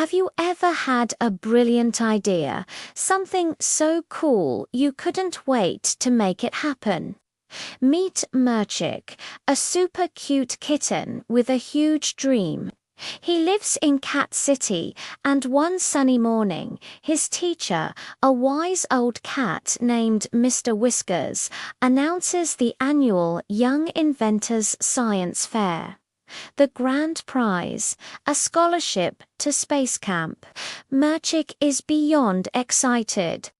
Have you ever had a brilliant idea, something so cool you couldn't wait to make it happen? Meet Murchik, a super cute kitten with a huge dream. He lives in Cat City, and one sunny morning, his teacher, a wise old cat named Mr. Whiskers, announces the annual Young Inventors Science Fair. The grand prize, a scholarship to space camp. Murchik is beyond excited.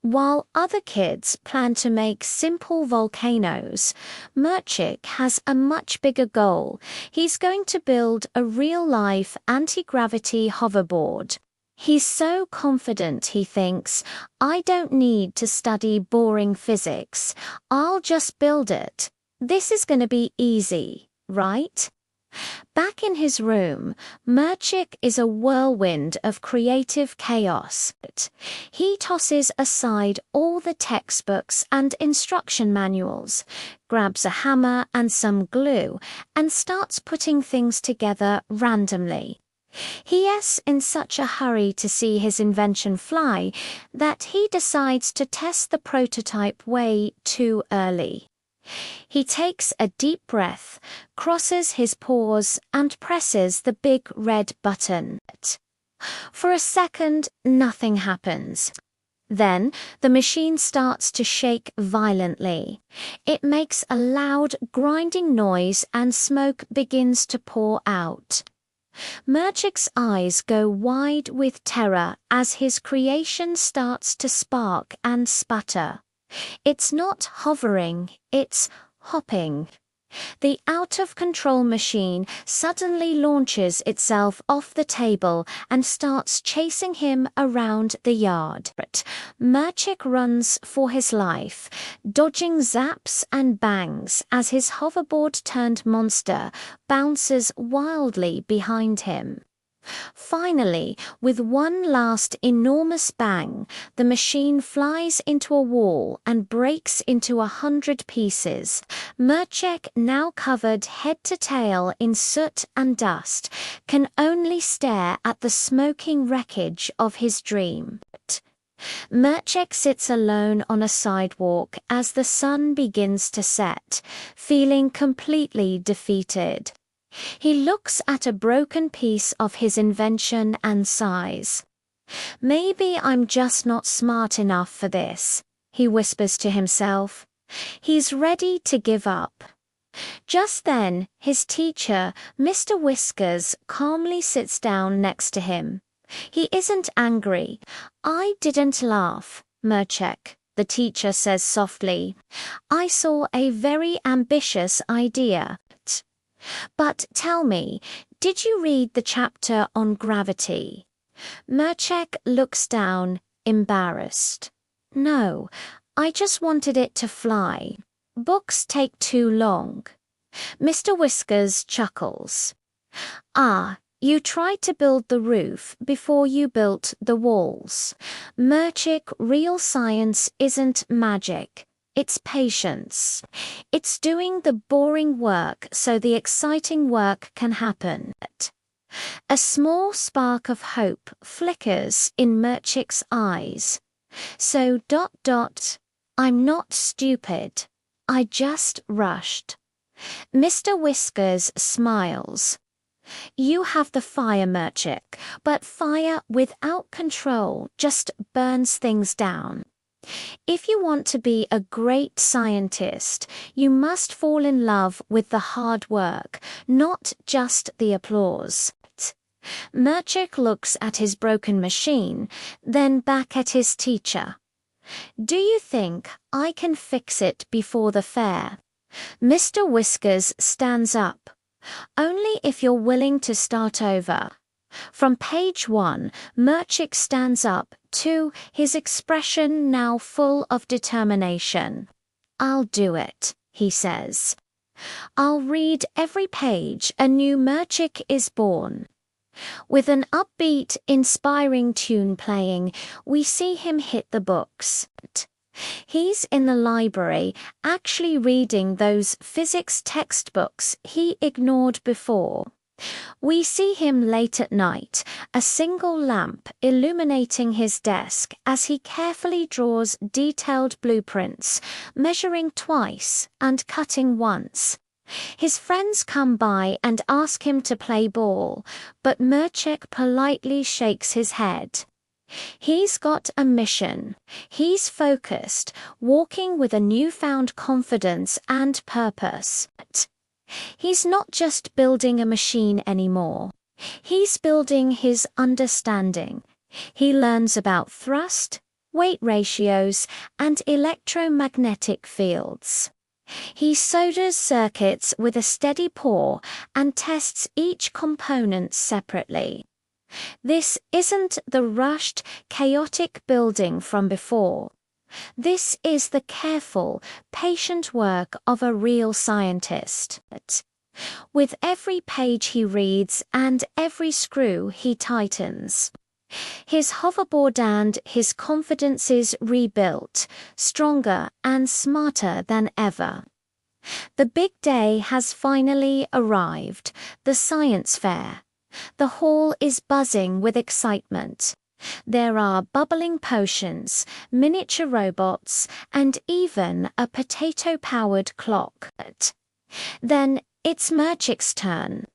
While other kids plan to make simple volcanoes, Murchik has a much bigger goal. He's going to build a real-life anti-gravity hoverboard. He's so confident he thinks, I don't need to study boring physics. I'll just build it. This is going to be easy, right? Back in his room, Murchik is a whirlwind of creative chaos. He tosses aside all the textbooks and instruction manuals, grabs a hammer and some glue, and starts putting things together randomly. He is in such a hurry to see his invention fly that he decides to test the prototype way too early. He takes a deep breath, crosses his paws, and presses the big red button. For a second, nothing happens. Then, the machine starts to shake violently. It makes a loud, grinding noise and smoke begins to pour out. Murchik's eyes go wide with terror as his creation starts to spark and sputter. It's not hovering, it's hopping. The out-of-control machine suddenly launches itself off the table and starts chasing him around the yard. Murchik runs for his life, dodging zaps and bangs as his hoverboard-turned monster bounces wildly behind him. Finally, with one last enormous bang, the machine flies into a wall and breaks into 100 pieces. Murchik, now covered head to tail in soot and dust, can only stare at the smoking wreckage of his dream. Murchik sits alone on a sidewalk as the sun begins to set, feeling completely defeated. He looks at a broken piece of his invention and sighs. Maybe I'm just not smart enough for this, he whispers to himself. He's ready to give up. Just then, his teacher, Mr. Whiskers, calmly sits down next to him. He isn't angry. I didn't laugh, Murchik, the teacher says softly. I saw a very ambitious idea. But tell me, did you read the chapter on gravity? Murchik looks down, embarrassed. No, I just wanted it to fly. Books take too long. Mr. Whiskers chuckles. Ah, you tried to build the roof before you built the walls. Murchik, real science isn't magic. It's patience. It's doing the boring work so the exciting work can happen. A small spark of hope flickers in Murchik's eyes. So ... I'm not stupid. I just rushed. Mr. Whiskers smiles. You have the fire, Murchik, but fire without control just burns things down. If you want to be a great scientist, you must fall in love with the hard work, not just the applause. Murchik looks at his broken machine, then back at his teacher. Do you think I can fix it before the fair? Mr. Whiskers stands up. Only if you're willing to start over. From page 1, Murchik stands up, too, his expression now full of determination. I'll do it, he says. I'll read every page, a new Murchik is born. With an upbeat, inspiring tune playing, we see him hit the books. He's in the library, actually reading those physics textbooks he ignored before. We see him late at night, a single lamp illuminating his desk as he carefully draws detailed blueprints, measuring twice and cutting once. His friends come by and ask him to play ball, but Murchik politely shakes his head. He's got a mission. He's focused, walking with a newfound confidence and purpose. He's not just building a machine anymore. He's building his understanding. He learns about thrust, weight ratios, and electromagnetic fields. He solders circuits with a steady paw and tests each component separately. This isn't the rushed, chaotic building from before. This is the careful, patient work of a real scientist. With every page he reads and every screw he tightens, his hoverboard and his confidence is rebuilt, stronger and smarter than ever. The big day has finally arrived, the science fair. The hall is buzzing with excitement. There are bubbling potions, miniature robots, and even a potato-powered clock. Then it's Murchik's turn.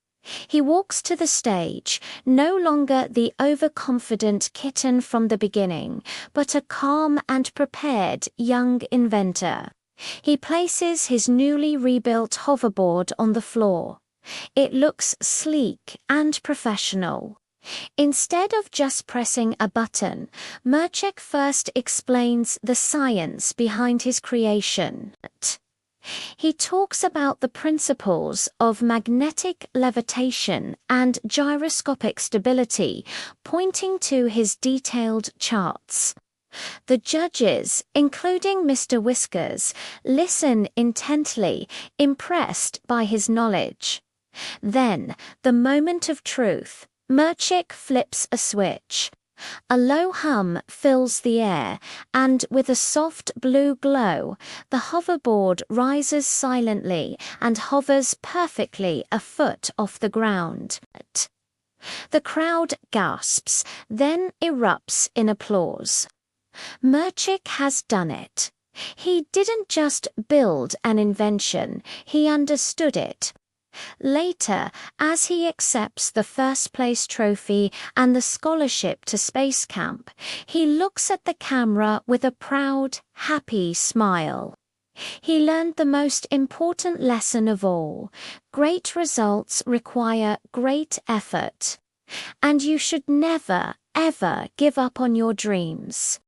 He walks to the stage, no longer the overconfident kitten from the beginning, but a calm and prepared young inventor. He places his newly rebuilt hoverboard on the floor. It looks sleek and professional. Instead of just pressing a button, Murchik first explains the science behind his creation. He talks about the principles of magnetic levitation and gyroscopic stability, pointing to his detailed charts. The judges, including Mr. Whiskers, listen intently, impressed by his knowledge. Then, the moment of truth. Murchik flips a switch. A low hum fills the air, and with a soft blue glow, the hoverboard rises silently and hovers perfectly a foot off the ground. The crowd gasps, then erupts in applause. Murchik has done it. He didn't just build an invention, he understood it. Later, as he accepts the first-place trophy and the scholarship to space camp, he looks at the camera with a proud, happy smile. He learned the most important lesson of all: great results require great effort. And you should never, ever give up on your dreams.